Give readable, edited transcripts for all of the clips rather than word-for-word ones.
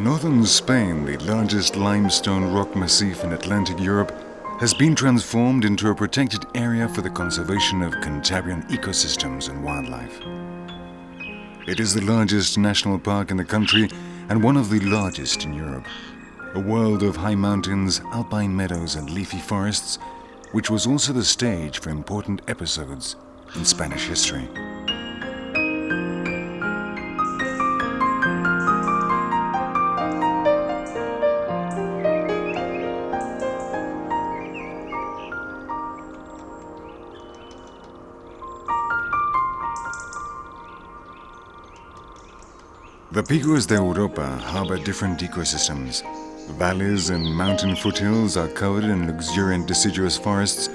Northern Spain, the largest limestone rock massif in Atlantic Europe, has been transformed into a protected area for the conservation of Cantabrian ecosystems and wildlife. It is the largest national park in the country and one of the largest in Europe. A world of high mountains, alpine meadows and leafy forests, which was also the stage for important episodes in Spanish history. The Picos de Europa harbor different ecosystems. Valleys and mountain foothills are covered in luxuriant deciduous forests,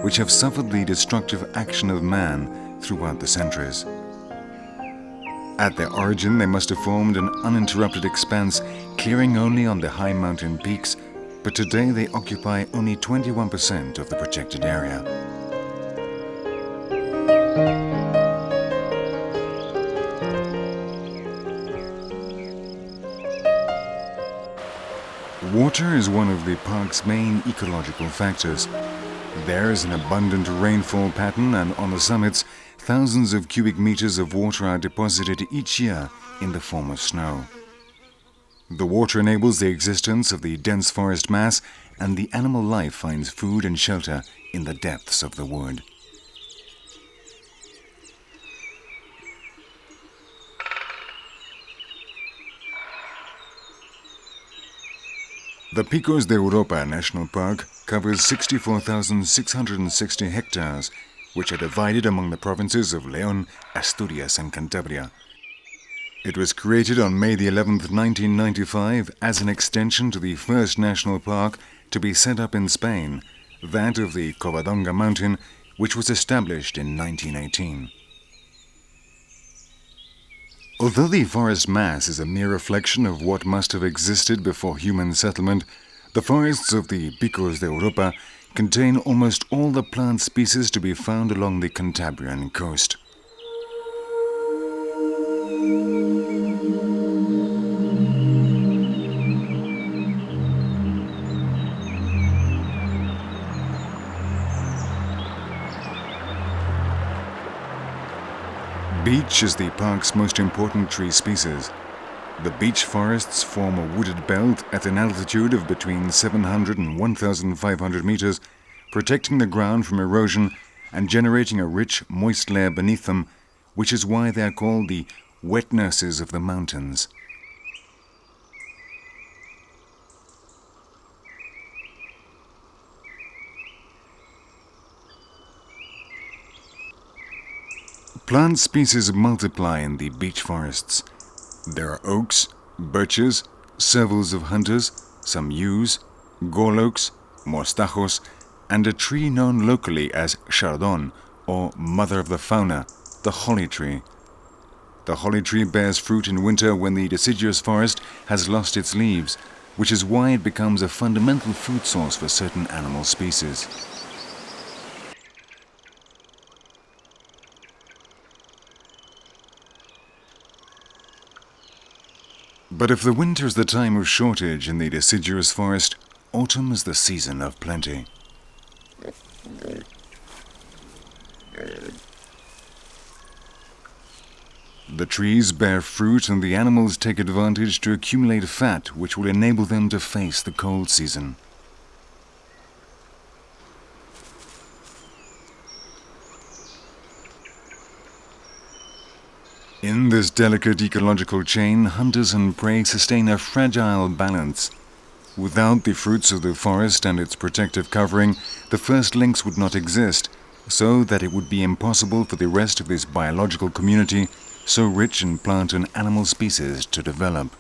which have suffered the destructive action of man throughout the centuries. At their origin, they must have formed an uninterrupted expanse, clearing only on the high mountain peaks, but today they occupy only 21% of the protected area. Water is one of the park's main ecological factors. There is an abundant rainfall pattern, and on the summits, thousands of cubic meters of water are deposited each year in the form of snow. The water enables the existence of the dense forest mass, and the animal life finds food and shelter in the depths of the wood. The Picos de Europa National Park covers 64,660 hectares, which are divided among the provinces of León, Asturias and Cantabria. It was created on May the 11th, 1995 as an extension to the first national park to be set up in Spain, that of the Covandonga mountain, which was established in 1918. Although the forest mass is a mere reflection of what must have existed before human settlement, the forests of the Picos de Europa contain almost all the plant species to be found along the Cantabrian coast. Beech is the park's most important tree species. The beech forests form a wooded belt at an altitude of between 700 and 1,500 meters, protecting the ground from erosion and generating a rich, moist layer beneath them, which is why they are called the wet nurses of the mountains. Plant species multiply in the beech forests. There are oaks, birches, servals of hunters, some yews, gall oaks, mostajos, and a tree known locally as chardon, or mother of the fauna, the holly tree. The holly tree bears fruit in winter when the deciduous forest has lost its leaves, which is why it becomes a fundamental food source for certain animal species. But if the winter is the time of shortage in the deciduous forest, autumn is the season of plenty. The trees bear fruit and the animals take advantage to accumulate fat, which will enable them to face the cold season. In this delicate ecological chain, hunters and prey sustain a fragile balance. Without the fruits of the forest and its protective covering, the first links would not exist, so that it would be impossible for the rest of this biological community, so rich in plant and animal species, to develop.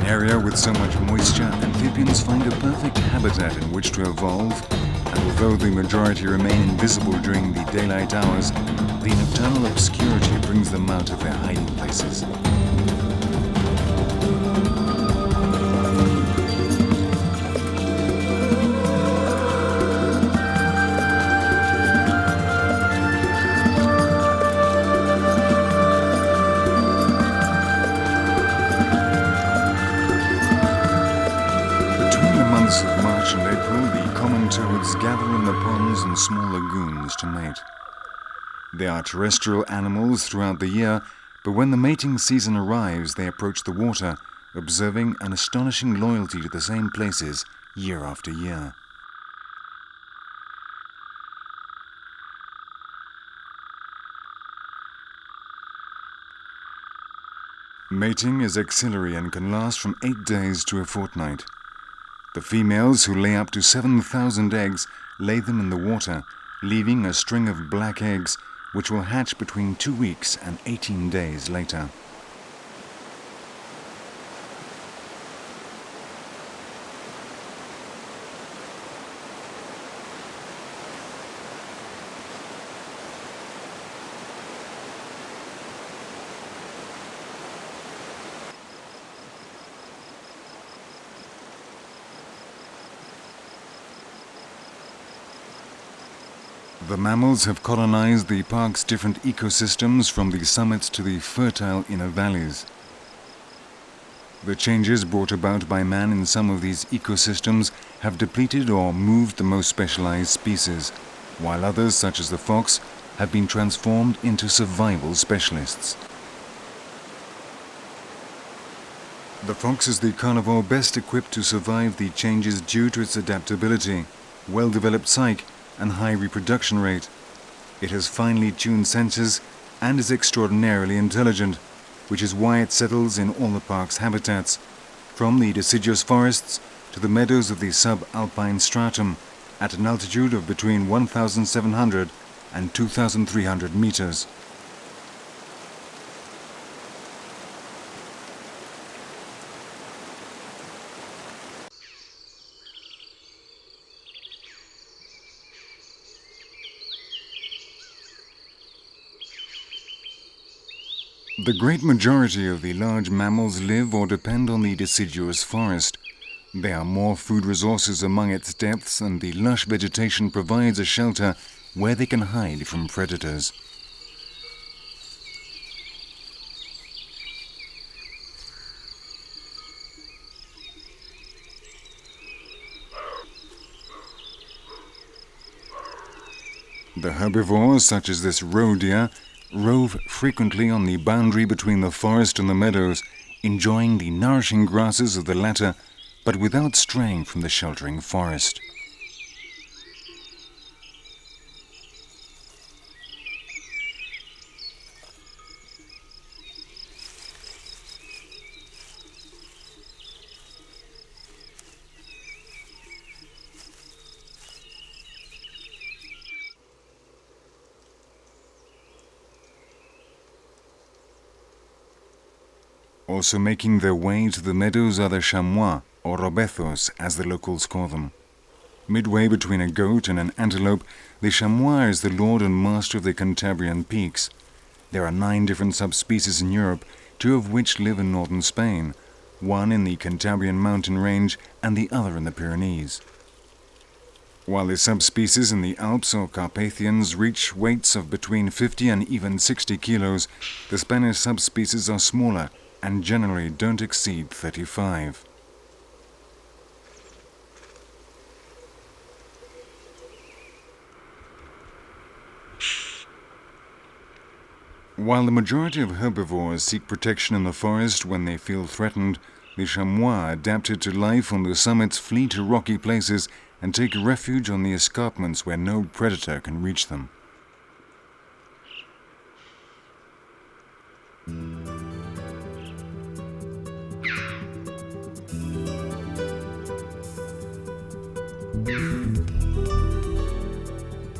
area with so much moisture, amphibians find a perfect habitat in which to evolve, and although the majority remain invisible during the daylight hours, the nocturnal obscurity brings them out of their hiding places. Of March and April, the common toads gather in the ponds and small lagoons to mate. They are terrestrial animals throughout the year, but when the mating season arrives, they approach the water, observing an astonishing loyalty to the same places year after year. Mating is axillary and can last from 8 days to a fortnight. The females, who lay up to 7,000 eggs, lay them in the water, leaving a string of black eggs which will hatch between 2 weeks and 18 days later. The mammals have colonized the park's different ecosystems from the summits to the fertile inner valleys. The changes brought about by man in some of these ecosystems have depleted or moved the most specialized species, while others, such as the fox, have been transformed into survival specialists. The fox is the carnivore best equipped to survive the changes due to its adaptability, well-developed psyche, and high reproduction rate. It has finely tuned senses and is extraordinarily intelligent, which is why it settles in all the park's habitats, from the deciduous forests to the meadows of the subalpine stratum, at an altitude of between 1,700 and 2,300 meters. The great majority of the large mammals live or depend on the deciduous forest. There are more food resources among its depths, and the lush vegetation provides a shelter where they can hide from predators. The herbivores, such as this roe deer, rove frequently on the boundary between the forest and the meadows, enjoying the nourishing grasses of the latter, but without straying from the sheltering forest. Also making their way to the meadows are the chamois, or robezos, as the locals call them. Midway between a goat and an antelope, the chamois is the lord and master of the Cantabrian peaks. There are 9 different subspecies in Europe, 2 of which live in northern Spain, 1 in the Cantabrian mountain range and the other in the Pyrenees. While the subspecies in the Alps or Carpathians reach weights of between 50 and even 60 kilos, the Spanish subspecies are smaller and generally don't exceed 35. While the majority of herbivores seek protection in the forest when they feel threatened, the chamois adapted to life on the summits flee to rocky places and take refuge on the escarpments where no predator can reach them.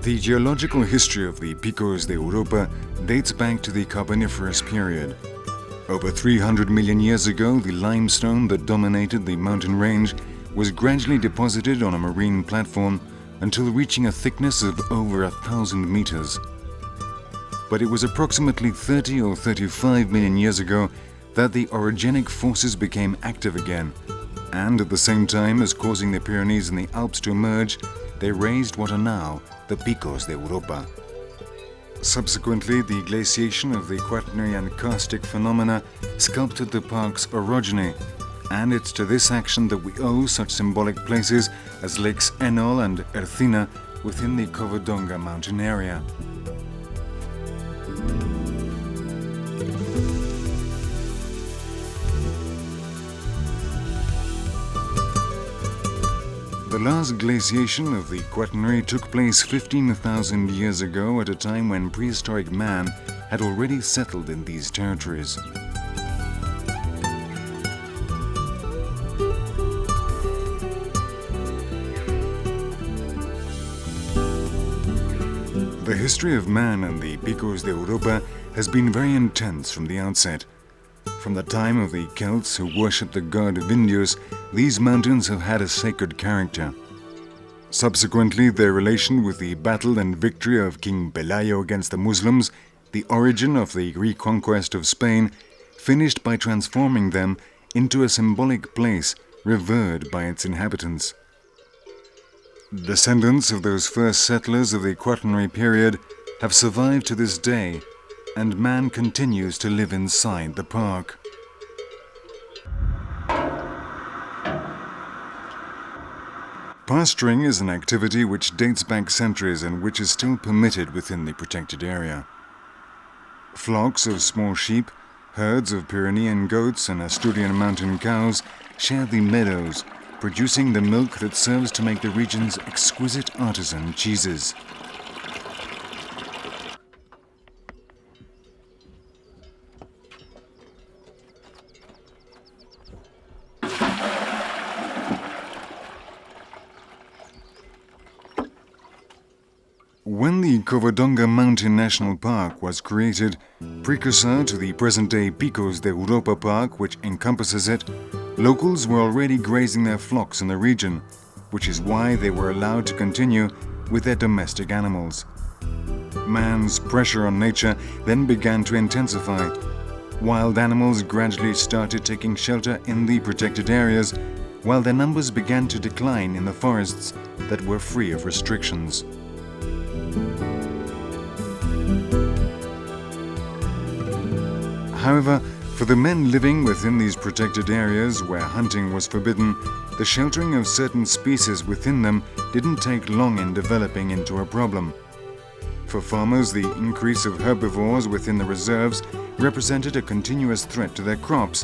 The geological history of the Picos de Europa dates back to the Carboniferous period. Over 300 million years ago, the limestone that dominated the mountain range was gradually deposited on a marine platform until reaching a thickness of over 1,000 meters. But it was approximately 30 or 35 million years ago that the orogenic forces became active again, and at the same time as causing the Pyrenees and the Alps to emerge, they raised what are now the Picos de Europa. Subsequently, the glaciation of the Quaternary and karstic phenomena sculpted the park's orogeny, and it's to this action that we owe such symbolic places as Lakes Enol and Ercina within the Covandonga mountain area. The last glaciation of the Quaternary took place 15,000 years ago at a time when prehistoric man had already settled in these territories. The history of man and the Picos de Europa has been very intense from the outset. From the time of the Celts who worshipped the god Vindius, these mountains have had a sacred character. Subsequently, their relation with the battle and victory of King Pelayo against the Moslems, the origin of the Reconquest of Spain, finished by transforming them into a symbolic place revered by its inhabitants. Descendants of those first settlers of the Quaternary period have survived to this day, and man continues to live inside the park. Pasturing is an activity which dates back centuries and which is still permitted within the protected area. Flocks of small sheep, herds of Pyrenean goats and Asturian mountain cows share the meadows, producing the milk that serves to make the region's exquisite artisan cheeses. When the Covandonga Mountain National Park was created, precursor to the present-day Picos de Europa Park, which encompasses it, locals were already grazing their flocks in the region, which is why they were allowed to continue with their domestic animals. Man's pressure on nature then began to intensify. Wild animals gradually started taking shelter in the protected areas, while their numbers began to decline in the forests that were free of restrictions. However, for the men living within these protected areas where hunting was forbidden, the sheltering of certain species within them didn't take long in developing into a problem. For farmers, the increase of herbivores within the reserves represented a continuous threat to their crops,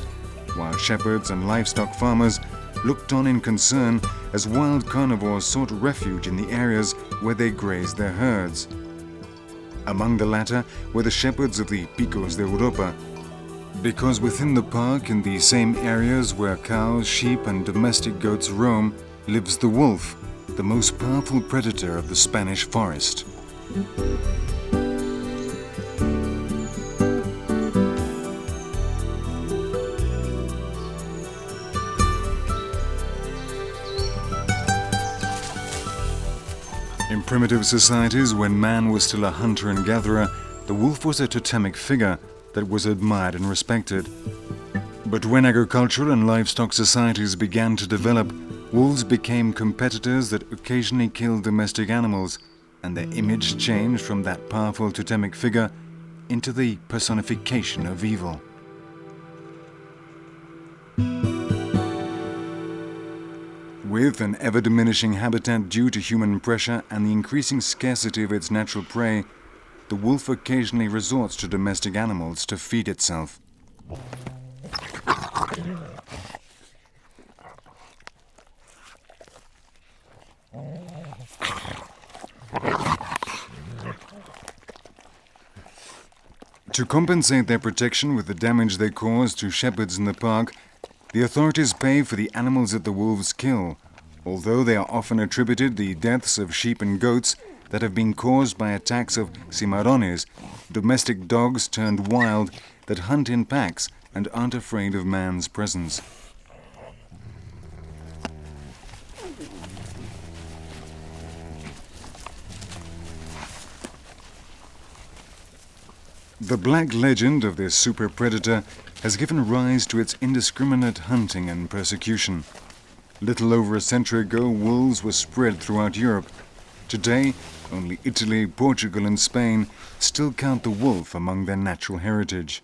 while shepherds and livestock farmers looked on in concern as wild carnivores sought refuge in the areas where they grazed their herds. Among the latter were the shepherds of the Picos de Europa, because within the park, in the same areas where cows, sheep and domestic goats roam, lives the wolf, the most powerful predator of the Spanish forest. In primitive societies, when man was still a hunter and gatherer, the wolf was a totemic figure that was admired and respected. But when agricultural and livestock societies began to develop, wolves became competitors that occasionally killed domestic animals, and their image changed from that powerful totemic figure into the personification of evil. With an ever-diminishing habitat due to human pressure and the increasing scarcity of its natural prey, the wolf occasionally resorts to domestic animals to feed itself. To compensate their protection with the damage they cause to shepherds in the park, the authorities pay for the animals that the wolves kill, although they are often attributed the deaths of sheep and goats that have been caused by attacks of cimarrones, domestic dogs turned wild that hunt in packs and aren't afraid of man's presence. The black legend of this super predator has given rise to its indiscriminate hunting and persecution. Little over a century ago, wolves were spread throughout Europe. Today, only Italy, Portugal and Spain still count the wolf among their natural heritage.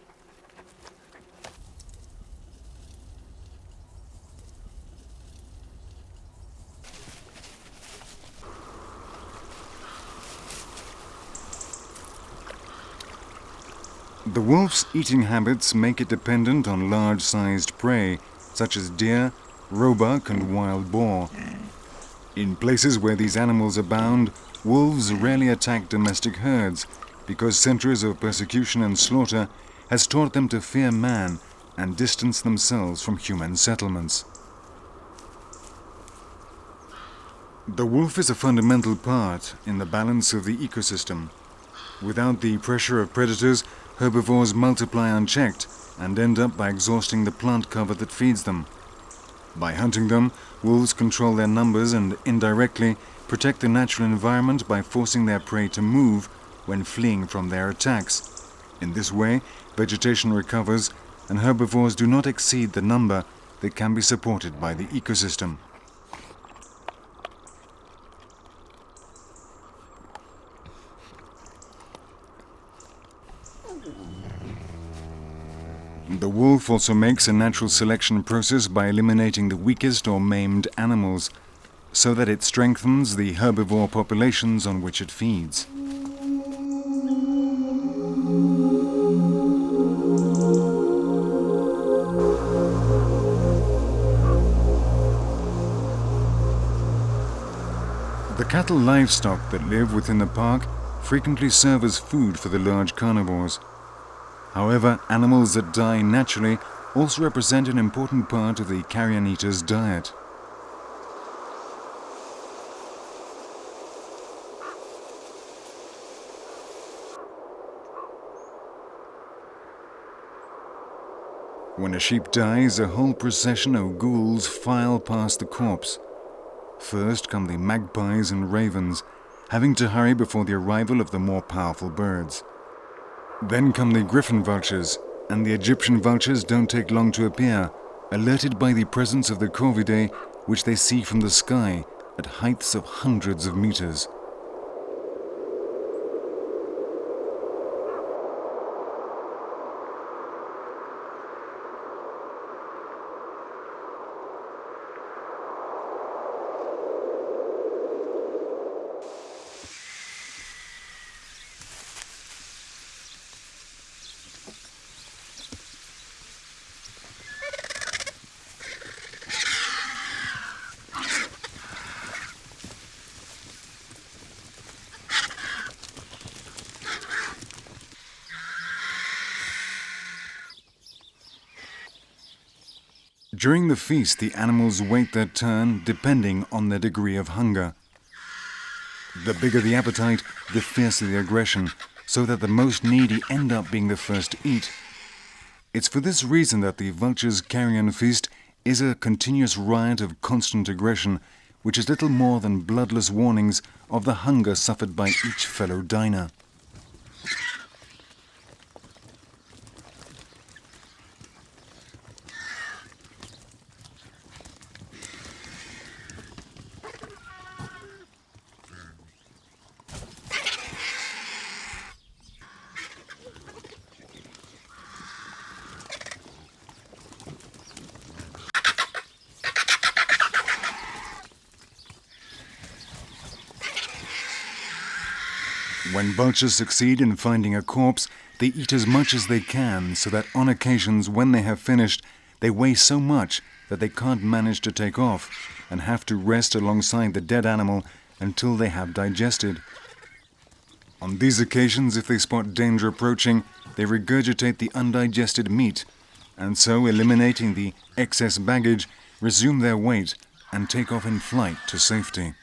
The wolf's eating habits make it dependent on large-sized prey, such as deer, roebuck and wild boar. In places where these animals abound, wolves rarely attack domestic herds because centuries of persecution and slaughter has taught them to fear man and distance themselves from human settlements. The wolf is a fundamental part in the balance of the ecosystem. Without the pressure of predators, herbivores multiply unchecked and end up by exhausting the plant cover that feeds them. By hunting them, wolves control their numbers and indirectly protect the natural environment by forcing their prey to move when fleeing from their attacks. In this way, vegetation recovers and herbivores do not exceed the number that can be supported by the ecosystem. The wolf also makes a natural selection process by eliminating the weakest or maimed animals, so that it strengthens the herbivore populations on which it feeds. The cattle livestock that live within the park frequently serve as food for the large carnivores. However, animals that die naturally also represent an important part of the carrion eater's diet. When a sheep dies, a whole procession of ghouls file past the corpse. First come the magpies and ravens, having to hurry before the arrival of the more powerful birds. Then come the griffin vultures, and the Egyptian vultures don't take long to appear, alerted by the presence of the corvidae, which they see from the sky at heights of hundreds of meters. During the feast, the animals wait their turn depending on their degree of hunger. The bigger the appetite, the fiercer the aggression, so that the most needy end up being the first to eat. It's for this reason that the vulture's carrion feast is a continuous riot of constant aggression, which is little more than bloodless warnings of the hunger suffered by each fellow diner. When vultures succeed in finding a corpse, they eat as much as they can, so that on occasions when they have finished, they weigh so much that they can't manage to take off and have to rest alongside the dead animal until they have digested. On these occasions, if they spot danger approaching, they regurgitate the undigested meat, and so, eliminating the excess baggage, resume their weight and take off in flight to safety.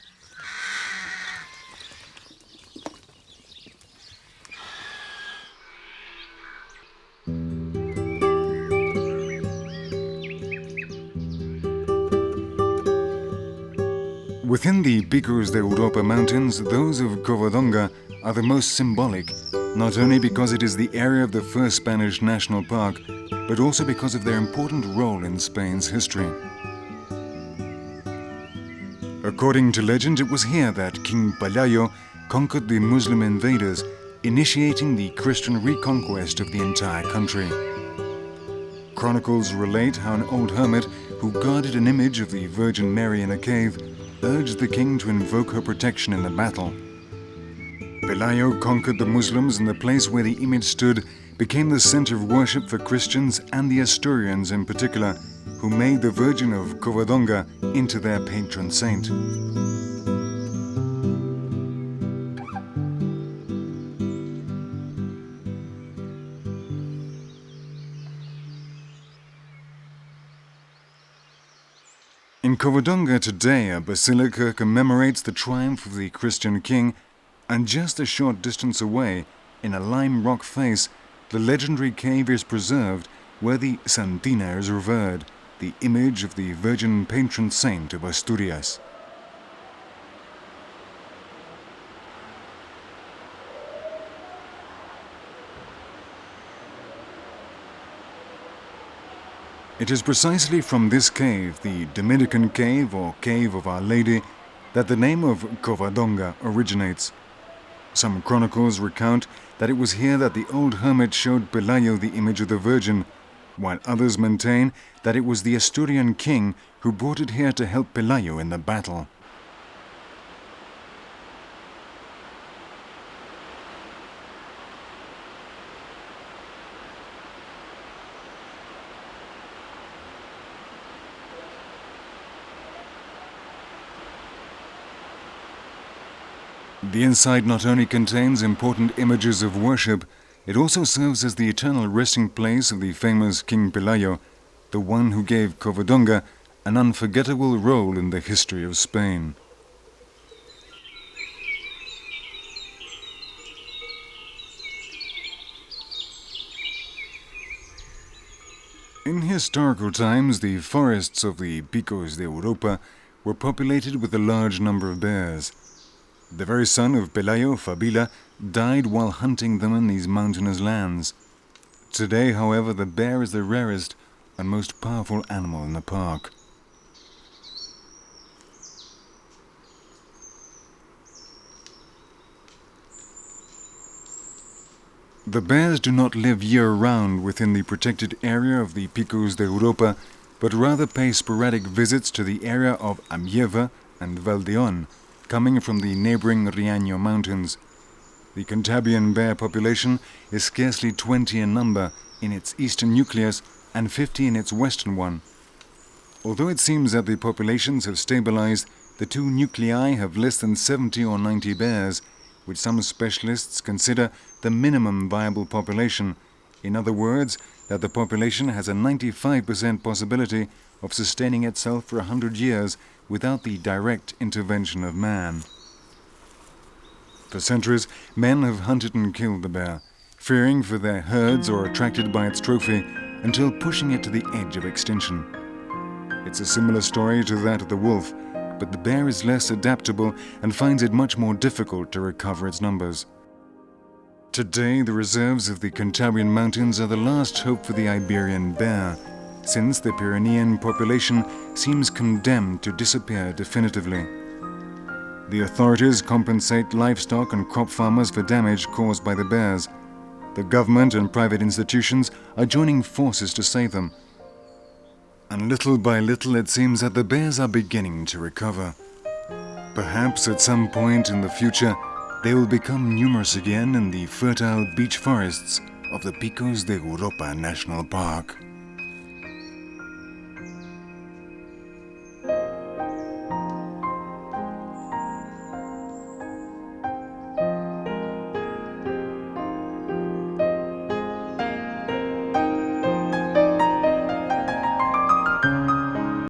Within the Picos de Europa mountains, those of Covandonga are the most symbolic, not only because it is the area of the first Spanish national park, but also because of their important role in Spain's history. According to legend, it was here that King Pelayo conquered the Muslim invaders, initiating the Christian reconquest of the entire country. Chronicles relate how an old hermit who guarded an image of the Virgin Mary in a cave urged the king to invoke her protection in the battle. Pelayo conquered the Muslims, and the place where the image stood became the center of worship for Christians and the Asturians in particular, who made the Virgin of Covandonga into their patron saint. In Covandonga today, a basilica commemorates the triumph of the Christian king, and just a short distance away, in a lime rock face, the legendary cave is preserved where the Santina is revered, the image of the Virgin patron saint of Asturias. It is precisely from this cave, the Dominican Cave or Cave of Our Lady, that the name of Covandonga originates. Some chronicles recount that it was here that the old hermit showed Pelayo the image of the Virgin, while others maintain that it was the Asturian king who brought it here to help Pelayo in the battle. The inside not only contains important images of worship, it also serves as the eternal resting place of the famous King Pelayo, the one who gave Covandonga an unforgettable role in the history of Spain. In historical times, the forests of the Picos de Europa were populated with a large number of bears. The very son of Pelayo, Fabila, died while hunting them in these mountainous lands. Today, however, the bear is the rarest and most powerful animal in the park. The bears do not live year-round within the protected area of the Picos de Europa, but rather pay sporadic visits to the area of Amieva and León, coming from the neighboring Riaño Mountains. The Cantabrian bear population is scarcely 20 in number in its eastern nucleus and 50 in its western one. Although it seems that the populations have stabilized, the two nuclei have less than 70 or 90 bears, which some specialists consider the minimum viable population. In other words, that the population has a 95% possibility of sustaining itself for 100 years without the direct intervention of man. For centuries, men have hunted and killed the bear, fearing for their herds or attracted by its trophy, until pushing it to the edge of extinction. It's a similar story to that of the wolf, but the bear is less adaptable and finds it much more difficult to recover its numbers. Today, the reserves of the Cantabrian mountains are the last hope for the Iberian bear, since the Pyrenean population seems condemned to disappear definitively. The authorities compensate livestock and crop farmers for damage caused by the bears. The government and private institutions are joining forces to save them. And little by little it seems that the bears are beginning to recover. Perhaps at some point in the future, they will become numerous again in the fertile beech forests of the Picos de Europa National Park.